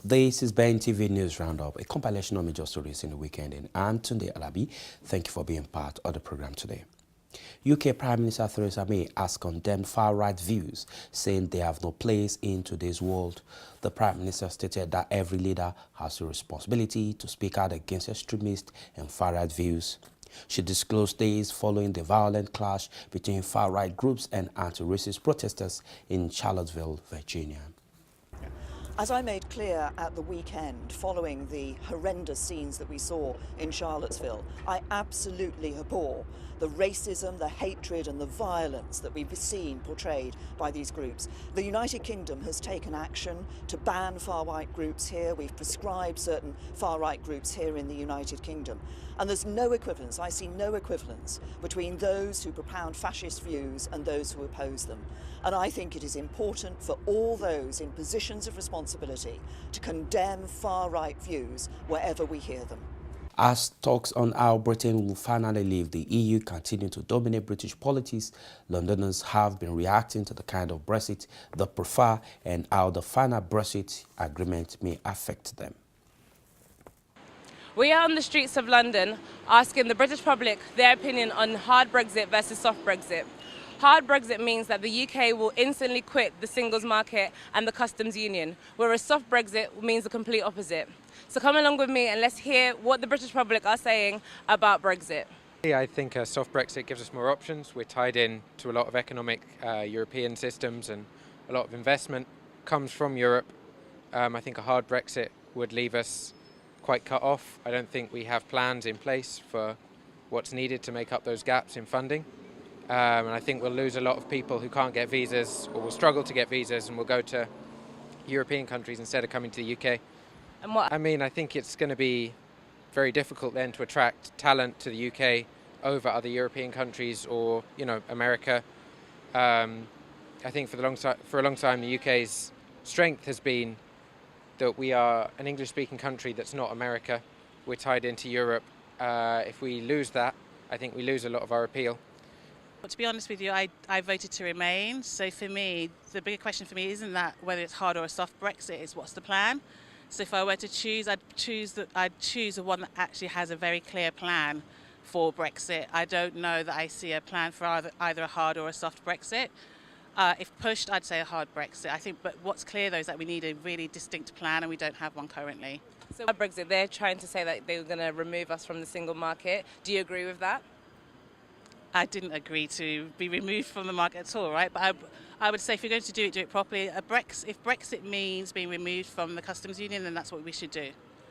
This is Ben TV News Roundup, a compilation of major stories in the weekend. And I'm Tunde Alabi. Thank you for being part of the program today. UK Prime Minister Theresa May has condemned far-right views, saying they have no place in today's world. The Prime Minister stated that every leader has a responsibility to speak out against extremist and far-right views. She disclosed this following the violent clash between far-right groups and anti-racist protesters in Charlottesville, Virginia. As I made clear at the weekend, following the horrendous scenes that we saw in Charlottesville, I absolutely abhor the racism, the hatred and the violence that we've seen portrayed by these groups. The United Kingdom has taken action to ban far-right groups here. We've prescribed certain far-right groups here in the United Kingdom. And there's no equivalence, I see no equivalence between those who propound fascist views and those who oppose them. And I think it is important for all those in positions of responsibility to condemn far-right views wherever we hear them. As talks on how Britain will finally leave the EU continue to dominate British politics, Londoners have been reacting to the kind of Brexit they prefer and how the final Brexit agreement may affect them. We are on the streets of London asking the British public their opinion on hard Brexit versus soft Brexit. Hard Brexit means that the UK will instantly quit the singles market and the customs union, whereas soft Brexit means the complete opposite. So come along with me and let's hear what the British public are saying about Brexit. I think a soft Brexit gives us more options. We're tied in to a lot of economic European systems, and a lot of investment comes from Europe. I think a hard Brexit would leave us quite cut off. I don't think we have plans in place for what's needed to make up those gaps in funding. And I think we'll lose a lot of people who can't get visas or will struggle to get visas and will go to European countries instead of coming to the UK. And what? I think it's going to be very difficult then to attract talent to the UK over other European countries or, America. I think for a long time, the UK's strength has been that we are an English-speaking country that's not America. We're tied into Europe. If we lose that, I think we lose a lot of our appeal. But to be honest with you, I voted to remain. So for me, the bigger question for me isn't that whether it's hard or a soft Brexit, it's what's the plan. So if I were to choose, I'd choose the one that actually has a very clear plan for Brexit. I don't know that I see a plan for either a hard or a soft Brexit. If pushed, I'd say a hard Brexit. I think, but what's clear though is that we need a really distinct plan, and we don't have one currently. So Brexit, they're trying to say that they're going to remove us from the single market. Do you agree with that? I didn't agree to be removed from the market at all, right? But I would say if you're going to do it properly. If Brexit means being removed from the customs union, then that's what we should do.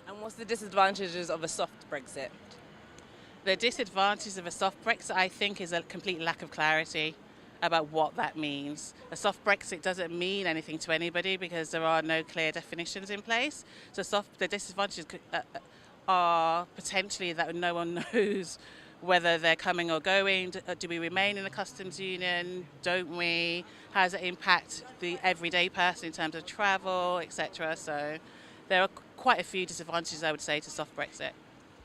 And what's the disadvantages of a soft Brexit? The disadvantages of a soft Brexit, I think, is a complete lack of clarity about what that means. A soft Brexit doesn't mean anything to anybody because there are no clear definitions in place. So the disadvantages are potentially that no one knows whether they're coming or going. Do we remain in the customs union? Don't we? How does it impact the everyday person in terms of travel, etc.? So there are quite a few disadvantages, I would say, to soft Brexit.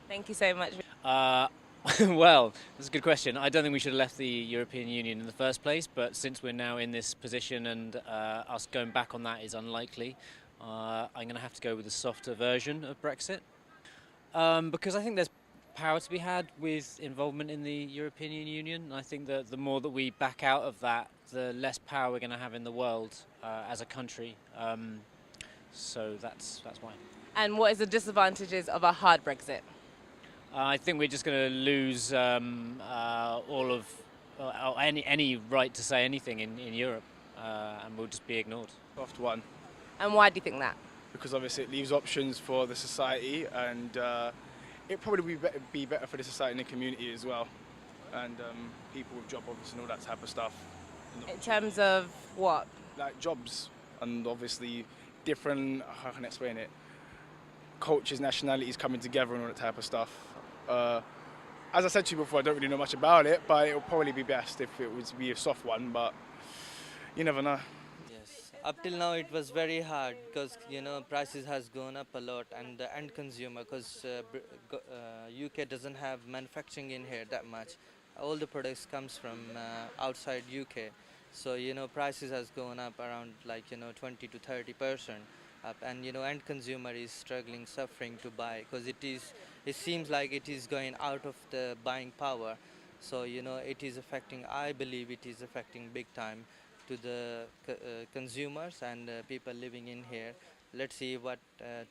Thank you so much. Well, that's a good question. I don't think we should have left the European Union in the first place, but since we're now in this position and us going back on that is unlikely, I'm going to have to go with the softer version of Brexit. Because I think there's power to be had with involvement in the European Union. I think that the more that we back out of that, the less power we're going to have in the world as a country. So that's why. And what is the disadvantages of a hard Brexit? I think we're just going to lose all of any right to say anything in Europe, and we'll just be ignored. Soft one. And why do you think that? Because obviously it leaves options for the society, and it probably be better for the society and the community as well, and people with job offers and all that type of stuff. In terms of what? Like jobs, and obviously different, how can I explain it, cultures, nationalities coming together and all that type of stuff. As I said to you before, I don't really know much about it, but it'll probably be best if it would be a soft one, but you never know. Yes, up till now it was very hard because prices has gone up a lot, and the end consumer, because UK doesn't have manufacturing in here that much. All the products comes from outside UK, so prices has gone up around 20 to 30%. up, and end consumer is struggling, suffering to buy, because it seems like it is going out of the buying power. So it is affecting, I believe it is affecting big time to the consumers and people living in here. Let's see what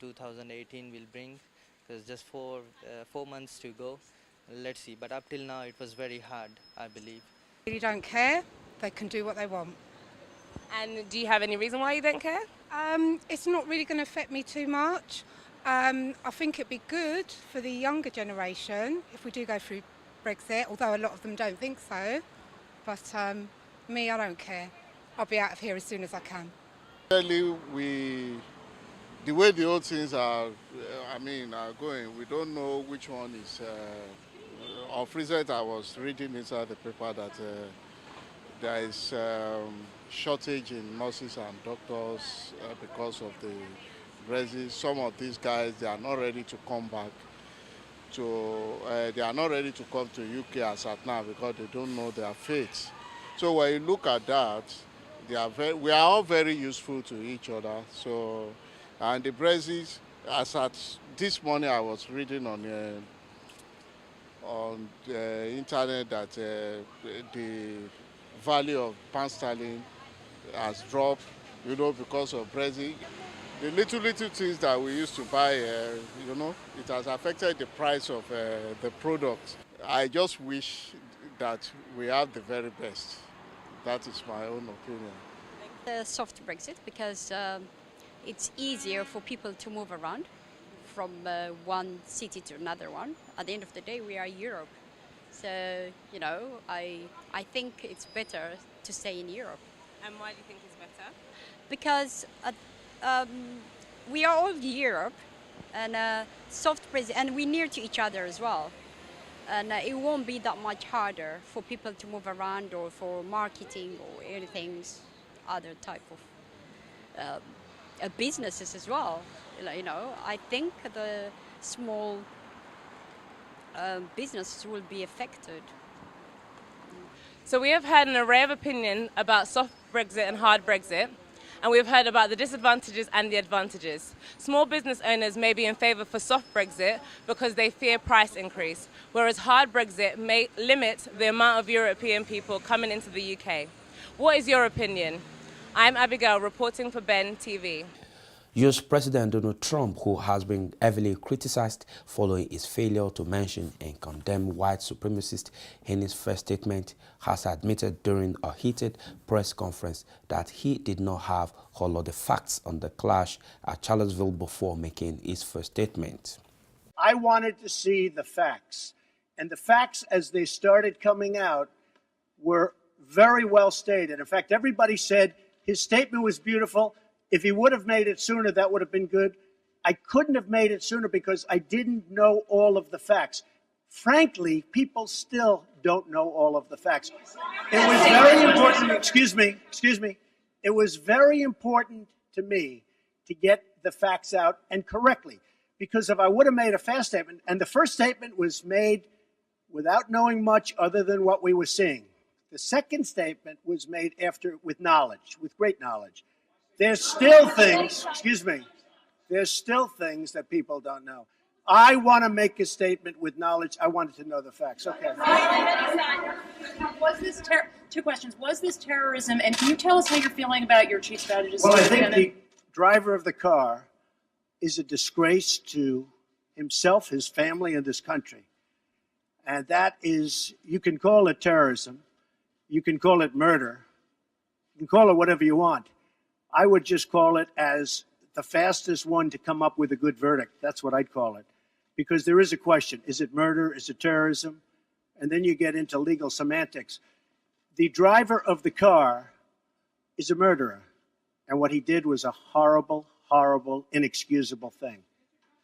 2018 will bring, because just 4 months to go. Let's see, but up till now it was very hard, I believe. I really don't care. They can do what they want. And do you have any reason why you don't care? It's not really going to affect me too much. I think it'd be good for the younger generation if we do go through Brexit, although a lot of them don't think so. But me, I don't care. I'll be out of here as soon as I can. Really, the way the old things are going, we don't know which one is. Of recent, I was reading inside the paper that there is shortage in nurses and doctors because of the Brexit. Some of these guys, they are not ready to come back. They are not ready to come to UK as at now because they don't know their fate. So when you look at that, we are all very useful to each other. So, and the Brexit, as at this morning, I was reading on the internet that the value of pound sterling has dropped, because of Brexit. The little things that we used to buy, it has affected the price of the product. I just wish that we have the very best. That is my own opinion. A soft Brexit, because it's easier for people to move around from one city to another one. At the end of the day, we are Europe. So, I think it's better to stay in Europe. And why do you think it's better? Because we are all Europe, and soft Brexit, and we're near to each other as well. And it won't be that much harder for people to move around, or for marketing or anything, other type of businesses as well. I think the small businesses will be affected. So we have had an array of opinion about soft Brexit and hard Brexit, and we've heard about the disadvantages and the advantages. Small business owners may be in favour for soft Brexit because they fear price increase, whereas hard Brexit may limit the amount of European people coming into the UK. What is your opinion? I'm Abigail, reporting for Ben TV. US President Donald Trump, who has been heavily criticized following his failure to mention and condemn white supremacists in his first statement, has admitted during a heated press conference that he did not have all of the facts on the clash at Charlottesville before making his first statement. I wanted to see the facts, and the facts as they started coming out were very well stated. In fact, everybody said his statement was beautiful. If he would have made it sooner, that would have been good. I couldn't have made it sooner because I didn't know all of the facts. Frankly, people still don't know all of the facts. It was very important, excuse me. It was very important to me to get the facts out, and correctly, because if I would have made a fast statement, and the first statement was made without knowing much other than what we were seeing. The second statement was made after, with knowledge, with great knowledge. There's still things, there's still things that people don't know. I want to make a statement with knowledge. I wanted to know the facts. Okay. Was this two questions. Was this terrorism? And can you tell us how you're feeling about your chief strategist? Well, I think the driver of the car is a disgrace to himself, his family, and this country. And that is, you can call it terrorism. You can call it murder. You can call it whatever you want. I would just call it as the fastest one to come up with a good verdict. That's what I'd call it. Because there is a question. Is it murder? Is it terrorism? And then you get into legal semantics. The driver of the car is a murderer. And what he did was a horrible, horrible, inexcusable thing.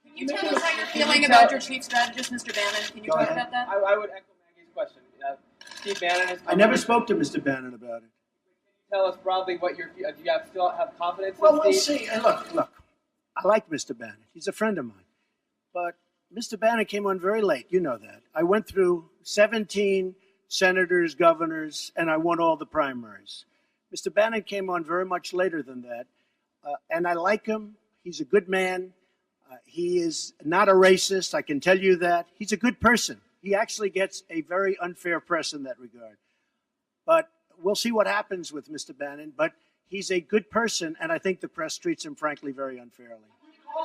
Can you tell us how you're feeling about your chief strategist, Mr. Bannon? Can you talk about that? I would echo Maggie's question. Steve Bannon has I never spoke to Mr. Bannon about it. Tell us broadly what do you still have confidence in Well, we'll Steve? see. And look, I like Mr. Bannon. He's a friend of mine. But Mr. Bannon came on very late. You know that. I went through 17 senators, governors, and I won all the primaries. Mr. Bannon came on very much later than that. And I like him. He's a good man. He is not a racist, I can tell you that. He's a good person. He actually gets a very unfair press in that regard. But we'll see what happens with Mr. Bannon. But he's a good person, and I think the press treats him, frankly, very unfairly.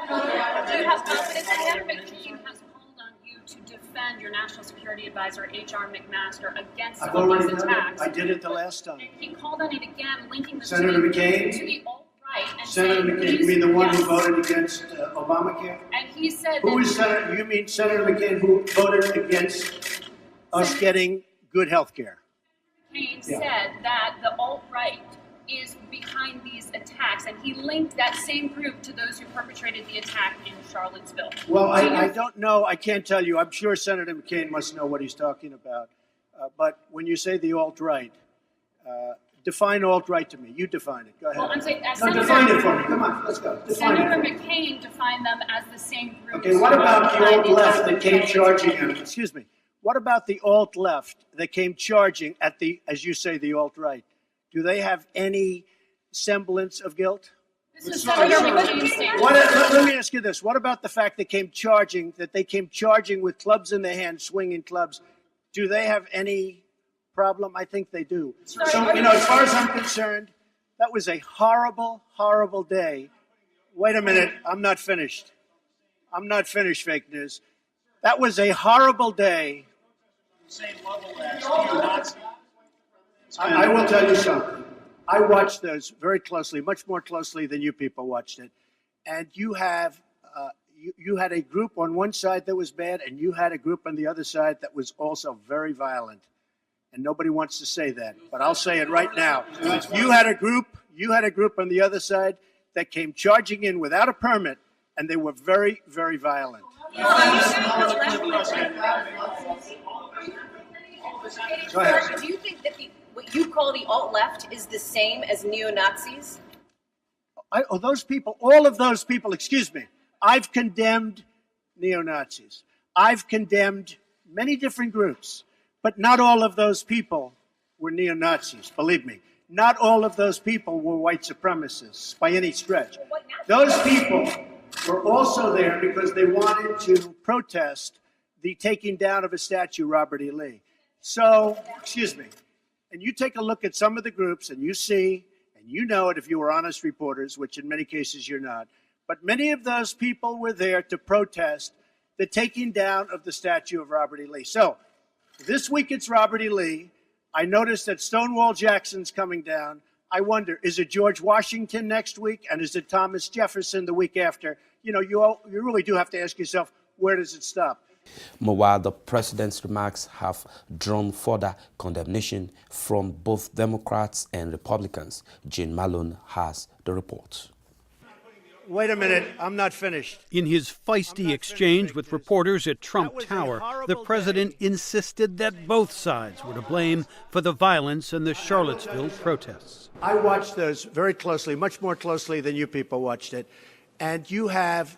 Do you have confidence that Senator McCain has called on you to defend your National Security Advisor, H.R. McMaster, against I've some of already these done it. attacks? I did it the last time. And he called on it again, linking the Senator McCain? to the alt-right. And Senator saying McCain, you mean the one who voted against Obamacare? And he said Who that is Senator? You mean Senator McCain who voted against us getting good health care? McCain said that the alt-right is behind these attacks, and he linked that same group to those who perpetrated the attack in Charlottesville. Well, I don't know. I can't tell you. I'm sure Senator McCain must know what he's talking about. But when you say the alt-right, define alt-right to me. You define it. Go ahead. Well, I'm saying, define it for me. Come on, let's go. Define Senator it. McCain defined them as the same group. Okay, what about the alt-left that came charging him? Excuse me. What about the alt-left that came charging at the, as you say, the alt-right? Do they have any semblance of guilt? This is Senator McCain's statement. Let me ask you this. What about the fact they came charging with clubs in their hands, swinging clubs? Do they have any problem? I think they do. So, as far as I'm concerned, that was a horrible, horrible day. Wait a minute. I'm not finished. Fake news. That was a horrible day. I will tell you something. I watched those very closely, much more closely than you people watched it. And you have, you had a group on one side that was bad, and you had a group on the other side that was also very violent. And nobody wants to say that, but I'll say it right now. You had a group on the other side that came charging in without a permit, and they were very, very violent. Go ahead. Do you think that what you call the alt-left is the same as neo-Nazis? All of those people, excuse me, I've condemned neo-Nazis. I've condemned many different groups, but not all of those people were neo-Nazis, believe me. Not all of those people were white supremacists by any stretch. Those people were also there because they wanted to protest the taking down of a statue, Robert E. Lee. So, excuse me, and you take a look at some of the groups and you see, and you know it if you were honest reporters, which in many cases you're not, but many of those people were there to protest the taking down of the statue of Robert E. Lee. So, this week it's Robert E. Lee. I noticed that Stonewall Jackson's coming down. I wonder, is it George Washington next week? And is it Thomas Jefferson the week after? You know, you really do have to ask yourself, where does it stop? Meanwhile, the president's remarks have drawn further condemnation from both Democrats and Republicans. Jane Malone has the report. Wait a minute, I'm not finished. In his feisty exchange with reporters at Trump Tower, the president insisted that both sides were to blame for the violence in the Charlottesville protests. I watched those very closely, much more closely than you people watched it. And you have,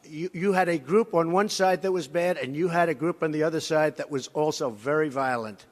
you had a group on one side that was bad, and you had a group on the other side that was also very violent.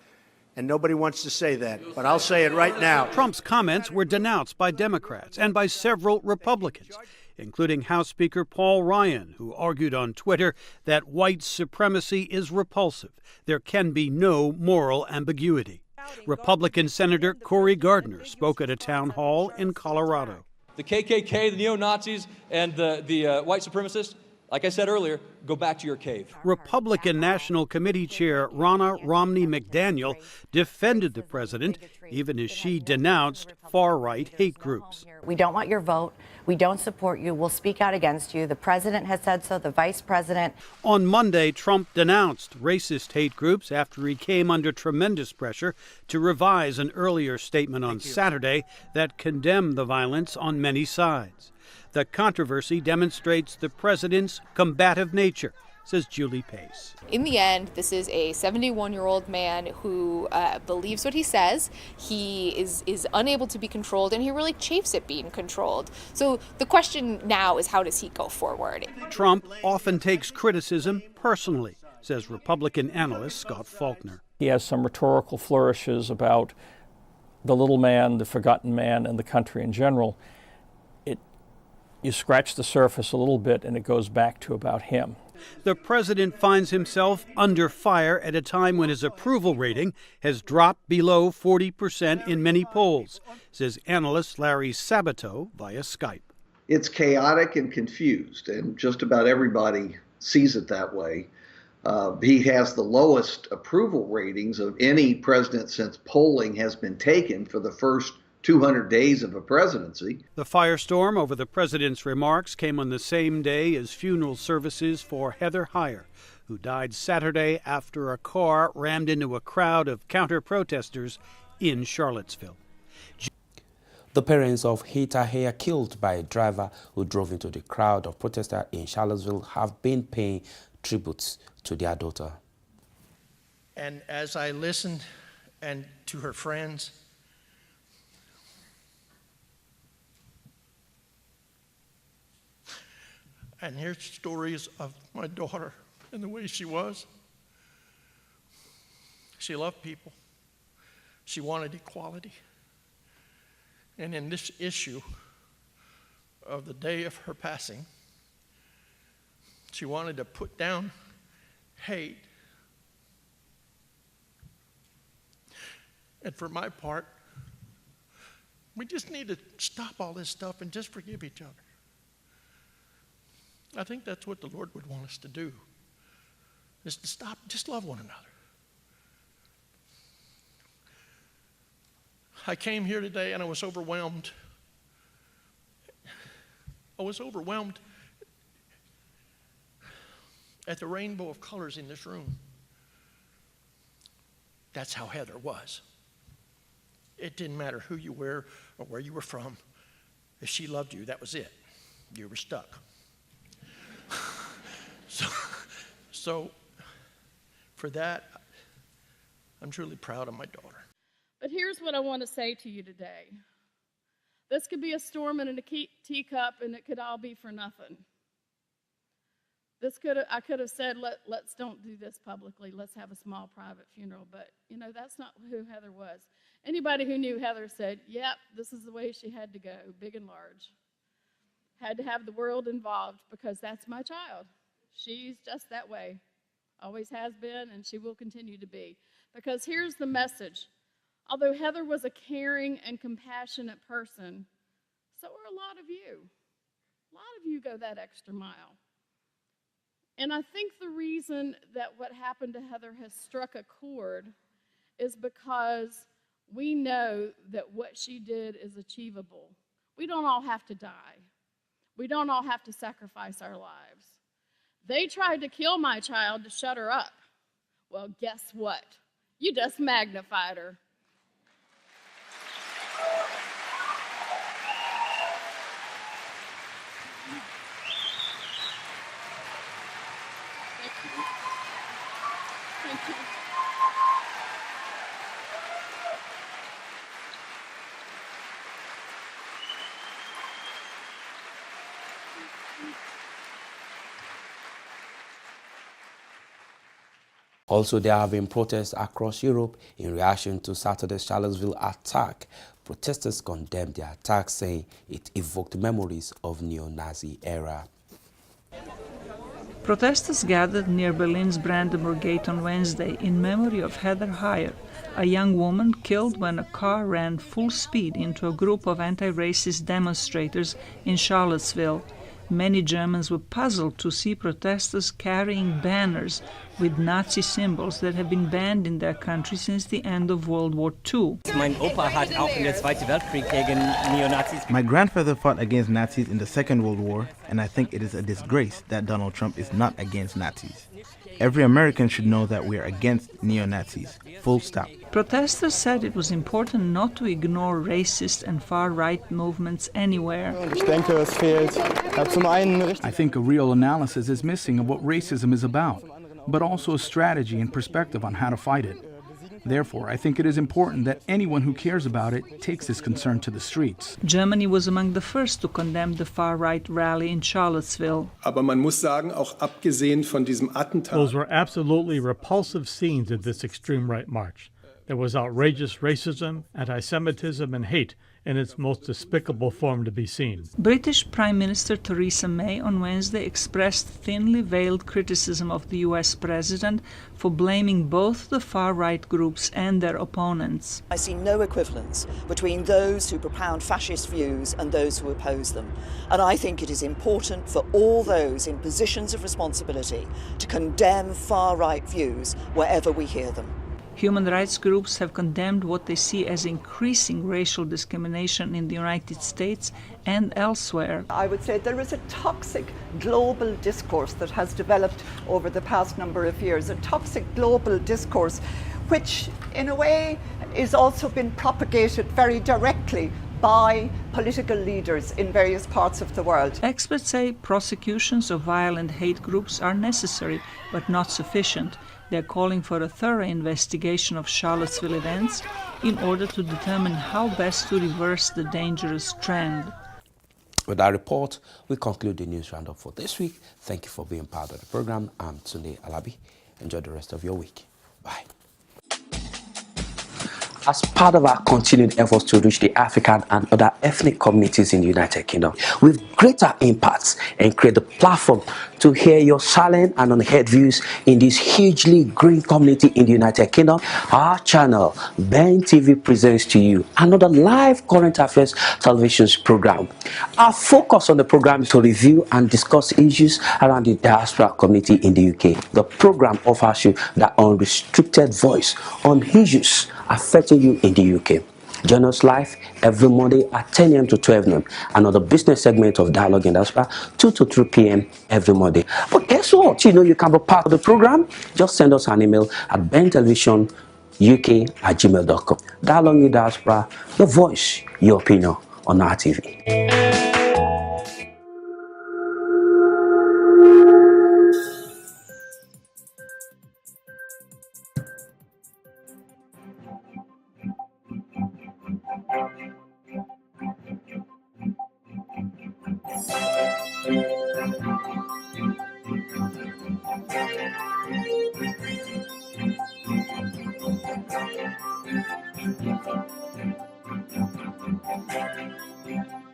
And nobody wants to say that, but I'll say it right now. Trump's comments were denounced by Democrats and by several Republicans, including House Speaker Paul Ryan, who argued on Twitter that white supremacy is repulsive. There can be no moral ambiguity. Republican Senator Cory Gardner spoke at a town hall in Colorado. The KKK, the neo-Nazis, and the white supremacists, like I said earlier, go back to your cave. Republican National Committee Chair Ronna Romney McDaniel defended the president, even as she denounced far-right hate groups. We don't want your vote. We don't support you. We'll speak out against you. The president has said so, the vice president. On Monday, Trump denounced racist hate groups after he came under tremendous pressure to revise an earlier statement on Saturday that condemned the violence on many sides. The controversy demonstrates the president's combative nature, says Julie Pace. In the end, this is a 71-year-old man who believes what he says. He is unable to be controlled, and he really chafes at being controlled. So the question now is, how does he go forward? Trump often takes criticism personally, says Republican analyst Scott Faulkner. He has some rhetorical flourishes about the little man, the forgotten man, and the country in general. you scratch the surface a little bit and it goes back to about him. The president finds himself under fire at a time when his approval rating has dropped below 40% in many polls, says analyst Larry Sabato via Skype. It's chaotic and confused, and just about everybody sees it that way. He has the lowest approval ratings of any president since polling has been taken for the first 200 days of a presidency. The firestorm over the president's remarks came on the same day as funeral services for Heather Heyer, who died Saturday after a car rammed into a crowd of counter-protesters in Charlottesville. The parents of Heather Heyer, killed by a driver who drove into the crowd of protesters in Charlottesville, have been paying tributes to their daughter. And as I listened and to her friends, and hear stories of my daughter and the way she was. She loved people. She wanted equality. And in this issue of the day of her passing, she wanted to put down hate. And for my part, we just need to stop all this stuff and just forgive each other. I think that's what the Lord would want us to do, is to stop, just love one another. I came here today and I was overwhelmed. I was overwhelmed at the rainbow of colors in this room. That's how Heather was. It didn't matter who you were or where you were from. If she loved you, that was it. You were stuck. So for that, I'm truly proud of my daughter. But here's what I want to say to you today. This could be a storm in a teacup, and it could all be for nothing. I could have said, let's don't do this publicly. Let's have a small private funeral. But, that's not who Heather was. Anybody who knew Heather said, yep, this is the way she had to go, big and large. Had to have the world involved because that's my child. She's just that way. Always has been, and she will continue to be. Because here's the message. Although Heather was a caring and compassionate person, so are a lot of you. A lot of you go that extra mile. And I think the reason that what happened to Heather has struck a chord is because we know that what she did is achievable. We don't all have to die. We don't all have to sacrifice our lives. They tried to kill my child to shut her up. Well, guess what? You just magnified her. Thank you. Also, there have been protests across Europe in reaction to Saturday's Charlottesville attack. Protesters condemned the attack, saying it evoked memories of neo-Nazi era. Protesters gathered near Berlin's Brandenburg Gate on Wednesday in memory of Heather Heyer, a young woman killed when a car ran full speed into a group of anti-racist demonstrators in Charlottesville. Many Germans were puzzled to see protesters carrying banners with Nazi symbols that have been banned in their country since the end of World War II. My grandfather fought against Nazis in the Second World War, and I think it is a disgrace that Donald Trump is not against Nazis. Every American should know that we are against neo-Nazis. Full stop. Protesters said it was important not to ignore racist and far-right movements anywhere. I think a real analysis is missing of what racism is about, but also a strategy and perspective on how to fight it. Therefore, I think it is important that anyone who cares about it takes this concern to the streets. Germany was among the first to condemn the far-right rally in Charlottesville. Those were absolutely repulsive scenes at this extreme right march. There was outrageous racism, anti-Semitism, and hate in its most despicable form to be seen. British Prime Minister Theresa May on Wednesday expressed thinly veiled criticism of the US president for blaming both the far-right groups and their opponents. I see no equivalence between those who propound fascist views and those who oppose them. And I think it is important for all those in positions of responsibility to condemn far-right views wherever we hear them. Human rights groups have condemned what they see as increasing racial discrimination in the United States and elsewhere. I would say there is a toxic global discourse that has developed over the past number of years, a toxic global discourse which in a way is also been propagated very directly by political leaders in various parts of the world. Experts say prosecutions of violent hate groups are necessary but not sufficient. They're calling for a thorough investigation of Charlottesville events in order to determine how best to reverse the dangerous trend. With that report, we conclude the news roundup for this week. Thank you for being part of the program. I'm Tunde Alabi. Enjoy the rest of your week. Bye. As part of our continued efforts to reach the African and other ethnic communities in the United Kingdom with greater impacts and create the platform to hear your silent and unheard views in this hugely green community in the United Kingdom, our channel, Ben TV, presents to you another live current affairs television program. Our focus on the program is to review and discuss issues around the diaspora community in the UK. The program offers you that unrestricted voice on issues affecting you in the UK. Join us live every Monday at 10 a.m. to 12 noon. Another business segment of Dialogue in Diaspora, 2 to 3 p.m. every Monday. But guess what? You can be part of the program. Just send us an email at bentelevisionuk@gmail.com. Dialogue in Diaspora, your voice, your opinion on our TV. Thank you.